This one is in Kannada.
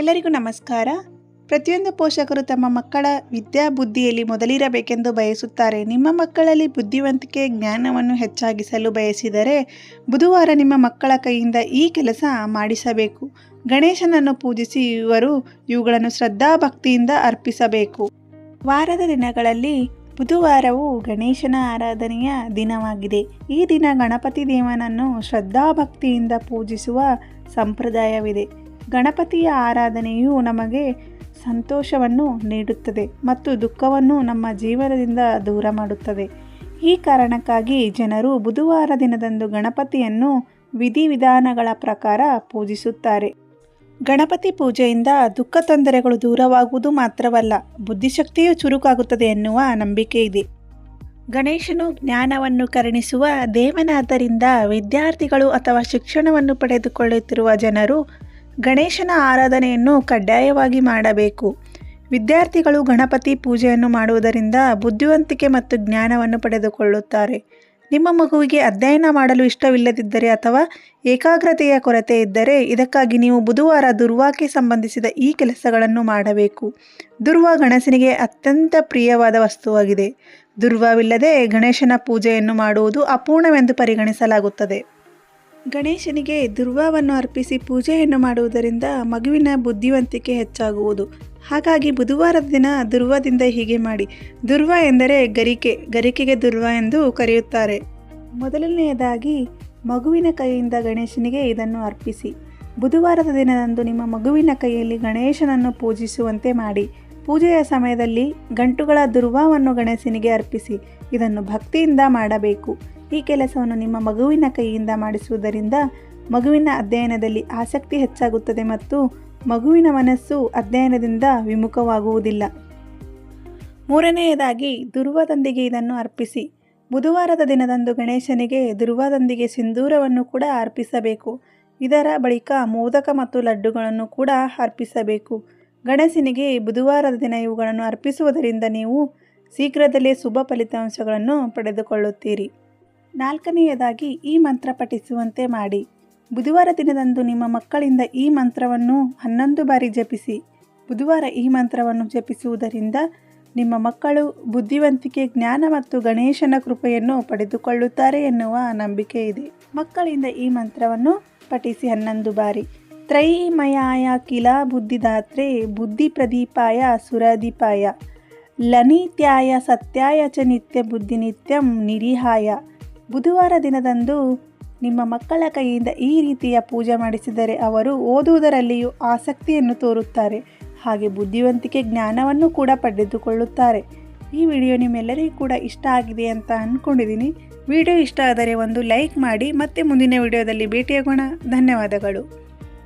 ಎಲ್ಲರಿಗೂ ನಮಸ್ಕಾರ. ಪ್ರತಿಯೊಂದು ಪೋಷಕರು ತಮ್ಮ ಮಕ್ಕಳ ವಿದ್ಯಾಬುದ್ಧಿಯಲ್ಲಿ ಮೊದಲಿರಬೇಕೆಂದು ಬಯಸುತ್ತಾರೆ. ನಿಮ್ಮ ಮಕ್ಕಳಲ್ಲಿ ಬುದ್ಧಿವಂತಿಕೆ ಜ್ಞಾನವನ್ನು ಹೆಚ್ಚಾಗಿಸಲು ಬಯಸಿದರೆ ಬುಧವಾರ ನಿಮ್ಮ ಮಕ್ಕಳ ಕೈಯಿಂದ ಈ ಕೆಲಸ ಮಾಡಿಸಬೇಕು. ಗಣೇಶನನ್ನು ಪೂಜಿಸಿ ಇವುಗಳನ್ನು ಶ್ರದ್ಧಾಭಕ್ತಿಯಿಂದ ಅರ್ಪಿಸಬೇಕು. ವಾರದ ದಿನಗಳಲ್ಲಿ ಬುಧವಾರವು ಗಣೇಶನ ಆರಾಧನೆಯ ದಿನವಾಗಿದೆ. ಈ ದಿನ ಗಣಪತಿ ದೇವನನ್ನು ಶ್ರದ್ಧಾಭಕ್ತಿಯಿಂದ ಪೂಜಿಸುವ ಸಂಪ್ರದಾಯವಿದೆ. ಗಣಪತಿಯ ಆರಾಧನೆಯು ನಮಗೆ ಸಂತೋಷವನ್ನು ನೀಡುತ್ತದೆ ಮತ್ತು ದುಃಖವನ್ನು ನಮ್ಮ ಜೀವನದಿಂದ ದೂರ ಮಾಡುತ್ತದೆ. ಈ ಕಾರಣಕ್ಕಾಗಿ ಜನರು ಬುಧವಾರ ದಿನದಂದು ಗಣಪತಿಯನ್ನು ವಿಧಿವಿಧಾನಗಳ ಪ್ರಕಾರ ಪೂಜಿಸುತ್ತಾರೆ. ಗಣಪತಿ ಪೂಜೆಯಿಂದ ದುಃಖ ತೊಂದರೆಗಳು ದೂರವಾಗುವುದು ಮಾತ್ರವಲ್ಲ, ಬುದ್ಧಿಶಕ್ತಿಯು ಚುರುಕಾಗುತ್ತದೆ ಎನ್ನುವ ನಂಬಿಕೆ ಇದೆ. ಗಣೇಶನು ಜ್ಞಾನವನ್ನು ಕರುಣಿಸುವ ದೇವನಾದ್ದರಿಂದ ವಿದ್ಯಾರ್ಥಿಗಳು ಅಥವಾ ಶಿಕ್ಷಣವನ್ನು ಪಡೆದುಕೊಳ್ಳುತ್ತಿರುವ ಜನರು ಗಣೇಶನ ಆರಾಧನೆಯನ್ನು ಕಡ್ಡಾಯವಾಗಿ ಮಾಡಬೇಕು. ವಿದ್ಯಾರ್ಥಿಗಳು ಗಣಪತಿ ಪೂಜೆಯನ್ನು ಮಾಡುವುದರಿಂದ ಬುದ್ಧಿವಂತಿಕೆ ಮತ್ತು ಜ್ಞಾನವನ್ನು ಪಡೆದುಕೊಳ್ಳುತ್ತಾರೆ. ನಿಮ್ಮ ಮಗುವಿಗೆ ಅಧ್ಯಯನ ಮಾಡಲು ಇಷ್ಟವಿಲ್ಲದಿದ್ದರೆ ಅಥವಾ ಏಕಾಗ್ರತೆಯ ಕೊರತೆ ಇದ್ದರೆ ಇದಕ್ಕಾಗಿ ನೀವು ಬುಧವಾರ ದುರ್ವಾಕ್ಕೆ ಸಂಬಂಧಿಸಿದ ಈ ಕೆಲಸಗಳನ್ನು ಮಾಡಬೇಕು. ದುರ್ವಾ ಗಣೇಶನಿಗೆ ಅತ್ಯಂತ ಪ್ರಿಯವಾದ ವಸ್ತುವಾಗಿದೆ. ದುರ್ವಾವಿಲ್ಲದೆ ಗಣೇಶನ ಪೂಜೆಯನ್ನು ಮಾಡುವುದು ಅಪೂರ್ಣವೆಂದು ಪರಿಗಣಿಸಲಾಗುತ್ತದೆ. ಗಣೇಶನಿಗೆ ದುರ್ವಾವನ್ನು ಅರ್ಪಿಸಿ ಪೂಜೆಯನ್ನು ಮಾಡುವುದರಿಂದ ಮಗುವಿನ ಬುದ್ಧಿವಂತಿಕೆ ಹೆಚ್ಚಾಗುವುದು. ಹಾಗಾಗಿ ಬುಧವಾರದ ದಿನ ದುರ್ವಾದಿಂದ ಹೀಗೆ ಮಾಡಿ. ದುರ್ವಾ ಎಂದರೆ ಗರಿಕೆಗೆ ದುರ್ವಾ ಎಂದು ಕರೆಯುತ್ತಾರೆ. ಮೊದಲನೆಯದಾಗಿ ಮಗುವಿನ ಕೈಯಿಂದ ಗಣೇಶನಿಗೆ ಇದನ್ನು ಅರ್ಪಿಸಿ. ಬುಧವಾರದ ದಿನದಂದು ನಿಮ್ಮ ಮಗುವಿನ ಕೈಯಲ್ಲಿ ಗಣೇಶನನ್ನು ಪೂಜಿಸುವಂತೆ ಮಾಡಿ. ಪೂಜೆಯ ಸಮಯದಲ್ಲಿ ಗಂಟುಗಳ ದುರ್ವಾವನ್ನು ಗಣೇಶನಿಗೆ ಅರ್ಪಿಸಿ. ಇದನ್ನು ಭಕ್ತಿಯಿಂದ ಮಾಡಬೇಕು. ಈ ಕೆಲಸವನ್ನು ನಿಮ್ಮ ಮಗುವಿನ ಕೈಯಿಂದ ಮಾಡಿಸುವುದರಿಂದ ಮಗುವಿನ ಅಧ್ಯಯನದಲ್ಲಿ ಆಸಕ್ತಿ ಹೆಚ್ಚಾಗುತ್ತದೆ ಮತ್ತು ಮಗುವಿನ ಮನಸ್ಸು ಅಧ್ಯಯನದಿಂದ ವಿಮುಖವಾಗುವುದಿಲ್ಲ. ಮೂರನೆಯದಾಗಿ ದುರ್ವಾದೊಂದಿಗೆ ಇದನ್ನು ಅರ್ಪಿಸಿ. ಬುಧವಾರದ ದಿನದಂದು ಗಣೇಶನಿಗೆ ದುರ್ವಾದೊಂದಿಗೆ ಸಿಂಧೂರವನ್ನು ಕೂಡ ಅರ್ಪಿಸಬೇಕು. ಇದರ ಬಳಿಕ ಮೋದಕ ಮತ್ತು ಲಡ್ಡುಗಳನ್ನು ಕೂಡ ಅರ್ಪಿಸಬೇಕು. ಗಣೇಶನಿಗೆ ಬುಧವಾರದ ದಿನ ಇವುಗಳನ್ನು ಅರ್ಪಿಸುವುದರಿಂದ ನೀವು ಶೀಘ್ರದಲ್ಲೇ ಶುಭ ಫಲಿತಾಂಶಗಳನ್ನು ಪಡೆದುಕೊಳ್ಳುತ್ತೀರಿ. ನಾಲ್ಕನೆಯದಾಗಿ ಈ ಮಂತ್ರ ಪಠಿಸುವಂತೆ ಮಾಡಿ. ಬುಧವಾರ ದಿನದಂದು ನಿಮ್ಮ ಮಕ್ಕಳಿಂದ ಈ ಮಂತ್ರವನ್ನು 11 ಬಾರಿ ಜಪಿಸಿ. ಬುಧವಾರ ಈ ಮಂತ್ರವನ್ನು ಜಪಿಸುವುದರಿಂದ ನಿಮ್ಮ ಮಕ್ಕಳು ಬುದ್ಧಿವಂತಿಕೆ, ಜ್ಞಾನ ಮತ್ತು ಗಣೇಶನ ಕೃಪೆಯನ್ನು ಪಡೆದುಕೊಳ್ಳುತ್ತಾರೆ ಎನ್ನುವ ನಂಬಿಕೆ ಇದೆ. ಮಕ್ಕಳಿಂದ ಈ ಮಂತ್ರವನ್ನು ಪಠಿಸಿ 11 ಬಾರಿ. ತ್ರೈಮಯಾಯ ಕಿಲ ಬುದ್ಧಿದಾತ್ರೆ ಬುದ್ಧಿ ಪ್ರದೀಪಾಯ ಸುರದೀಪಾಯ ಲನಿತ್ಯಾಯ ಸತ್ಯಾಯ ಚ ನಿತ್ಯ ಬುದ್ಧಿ ನಿತ್ಯಂ ನಿರಿಹಾಯ. ಬುಧವಾರ ದಿನದಂದು ನಿಮ್ಮ ಮಕ್ಕಳ ಕೈಯಿಂದ ಈ ರೀತಿಯ ಪೂಜೆ ಮಾಡಿಸಿದರೆ ಅವರು ಓದುವುದರಲ್ಲಿಯೂ ಆಸಕ್ತಿಯನ್ನು ತೋರುತ್ತಾರೆ. ಹಾಗೆ ಬುದ್ಧಿವಂತಿಕೆ ಜ್ಞಾನವನ್ನು ಕೂಡ ಪಡೆದುಕೊಳ್ಳುತ್ತಾರೆ. ಈ ವಿಡಿಯೋ ನಿಮ್ಮೆಲ್ಲರಿಗೂ ಕೂಡ ಇಷ್ಟ ಆಗಿದೆ ಅಂತ ಅಂದ್ಕೊಂಡಿದ್ದೀನಿ. ವಿಡಿಯೋ ಇಷ್ಟ ಆದರೆ ಒಂದು ಲೈಕ್ ಮಾಡಿ. ಮತ್ತೆ ಮುಂದಿನ ವಿಡಿಯೋದಲ್ಲಿ ಭೇಟಿಯಾಗೋಣ. ಧನ್ಯವಾದಗಳು.